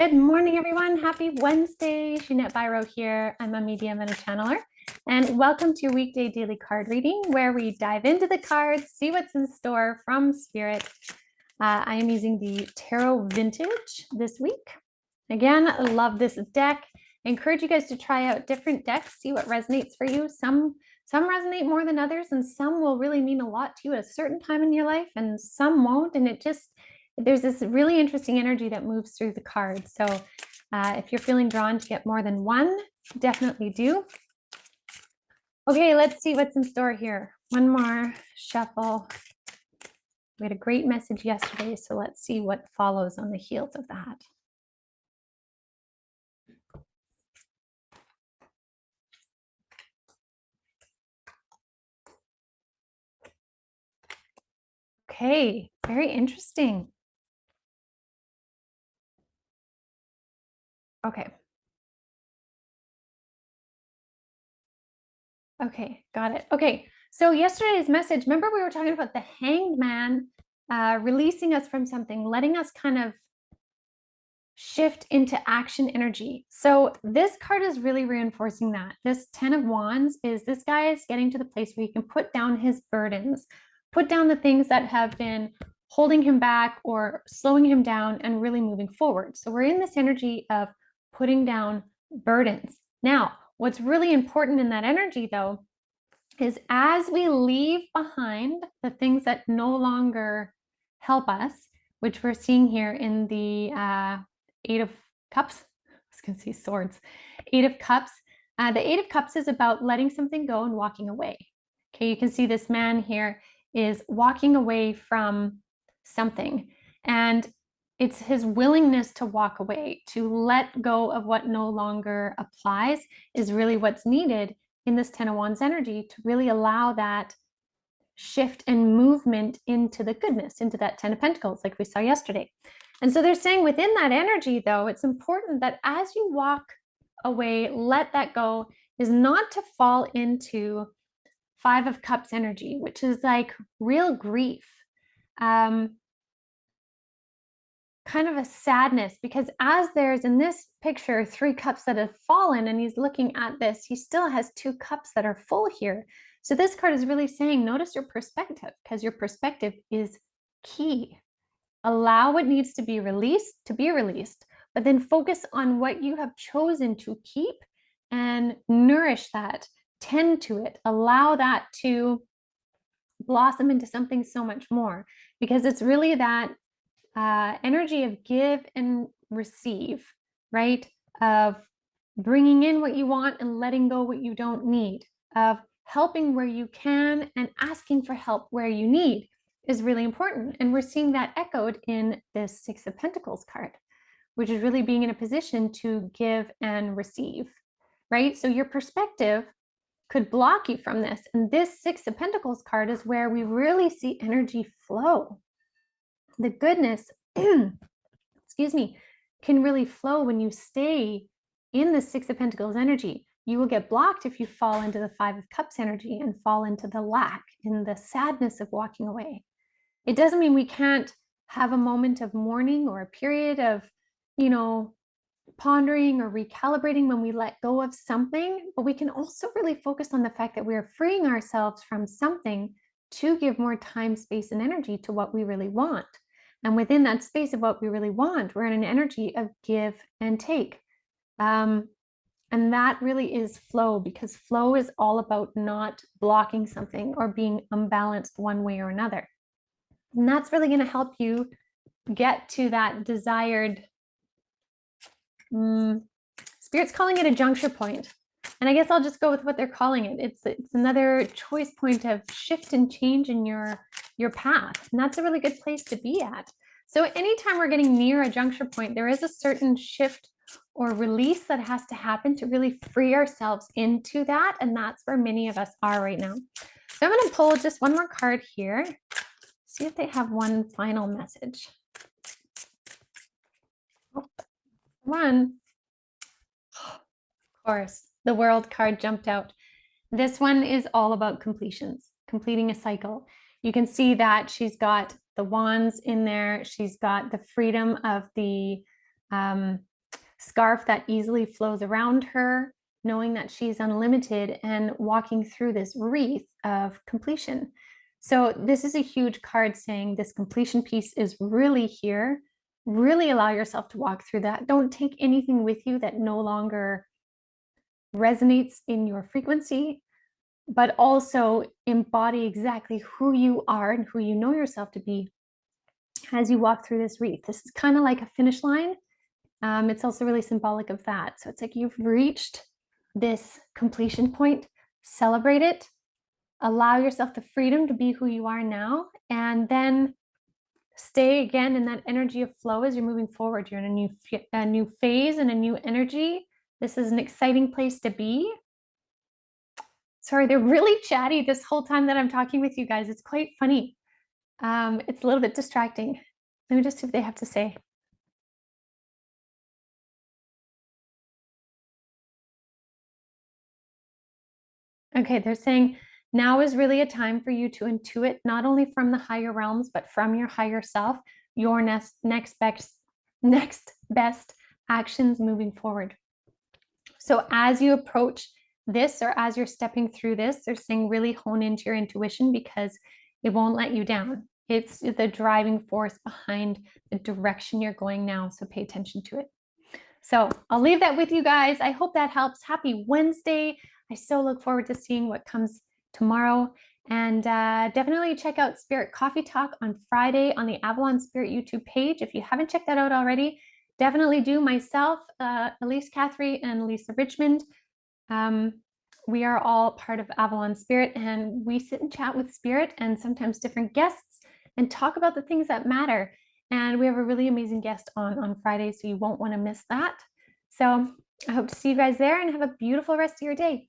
Good morning, everyone. Happy Wednesday. Jeanette Biro here. I'm a medium and a channeler. And welcome to your weekday daily card reading, where we dive into the cards, see what's in store from Spirit. I am using the Tarot Vintage this week. Again, I love this deck. I encourage you guys to try out different decks, see what resonates for you. Some resonate more than others, and some will really mean a lot to you at a certain time in your life, and some won't. And there's this really interesting energy that moves through the cards. So if you're feeling drawn to get more than one, definitely do. Okay, let's see what's in store here. One more shuffle. We had a great message yesterday, so let's see what follows on the heels of that. Okay, very interesting. Okay. Okay, got it. Okay, so yesterday's message, remember we were talking about the Hanged Man releasing us from something, letting us kind of shift into action energy. So this card is really reinforcing that. This 10 of Wands is this guy is getting to the place where he can put down his burdens, put down the things that have been holding him back or slowing him down and really moving forward. So we're in this energy of putting down burdens. Now, what's really important in that energy, though, is as we leave behind the things that no longer help us, which we're seeing here in the Eight of Cups. I was going to say swords. Eight of Cups. The Eight of Cups is about letting something go and walking away. Okay, you can see this man here is walking away from something. And it's his willingness to walk away, to let go of what no longer applies, is really what's needed in this 10 of Wands energy to really allow that shift and movement into the goodness, into that 10 of Pentacles, like we saw yesterday. And so they're saying within that energy, though, it's important that as you walk away, let that go, is not to fall into Five of Cups energy, which is like real grief, kind of a sadness, because as there's in this picture 3 cups that have fallen and he's looking at this, he still has 2 cups that are full here. So this card is really saying, notice your perspective, because your perspective is key. Allow what needs to be released, but then focus on what you have chosen to keep and nourish that, tend to it, allow that to blossom into something so much more, because it's really that energy of give and receive, right? Of bringing in what you want and letting go what you don't need, of helping where you can and asking for help where you need is really important. And we're seeing that echoed in this Six of Pentacles card, which is really being in a position to give and receive, right? So your perspective could block you from this. And this Six of Pentacles card is where we really see energy flow. The goodness, excuse me, can really flow when you stay in the Six of Pentacles energy. You will get blocked if you fall into the Five of Cups energy and fall into the lack, in the sadness of walking away. It doesn't mean we can't have a moment of mourning or a period of, pondering or recalibrating when we let go of something, but we can also really focus on the fact that we are freeing ourselves from something to give more time, space, and energy to what we really want. And within that space of what we really want, we're in an energy of give and take. And that really is flow, because flow is all about not blocking something or being unbalanced one way or another. And that's really going to help you get to that desired, Spirit's calling it a juncture point. And I guess I'll just go with what they're calling it. It's another choice point of shift and change in your path. And that's a really good place to be at. So anytime we're getting near a juncture point, there is a certain shift or release that has to happen to really free ourselves into that. And that's where many of us are right now. So I'm going to pull just one more card here. See if they have one final message. Oh, one. Of course, the World card jumped out. This one is all about completions, completing a cycle. You can see that she's got the wands in there. She's got the freedom of the scarf that easily flows around her, knowing that she's unlimited and walking through this wreath of completion. So this is a huge card saying this completion piece is really here. Really allow yourself to walk through that. Don't take anything with you that no longer resonates in your frequency, but also embody exactly who you are and who you know yourself to be as you walk through this wreath. This is kind of like a finish line. It's also really symbolic of that. So it's like you've reached this completion point, celebrate it, allow yourself the freedom to be who you are now, and then stay again in that energy of flow as you're moving forward. You're in a new phase and a new energy. This is an exciting place to be. Sorry, they're really chatty this whole time that I'm talking with you guys. It's quite funny. It's a little bit distracting. Let me just see what they have to say. Okay, they're saying now is really a time for you to intuit not only from the higher realms, but from your higher self, your next best actions moving forward. So as you approach this, or as you're stepping through this, they're saying really hone into your intuition because it won't let you down. It's the driving force behind the direction you're going now. So pay attention to it. So I'll leave that with you guys. I hope that helps. Happy Wednesday. I so look forward to seeing what comes tomorrow. And definitely check out Spirit Coffee Talk on Friday on the Avalon Spirit YouTube page. If you haven't checked that out already, definitely do. Myself, Elise Catherine, and Lisa Richmond. We are all part of Avalon Spirit, and we sit and chat with Spirit and sometimes different guests and talk about the things that matter. And we have a really amazing guest on Friday, so you won't want to miss that. So I hope to see you guys there and have a beautiful rest of your day.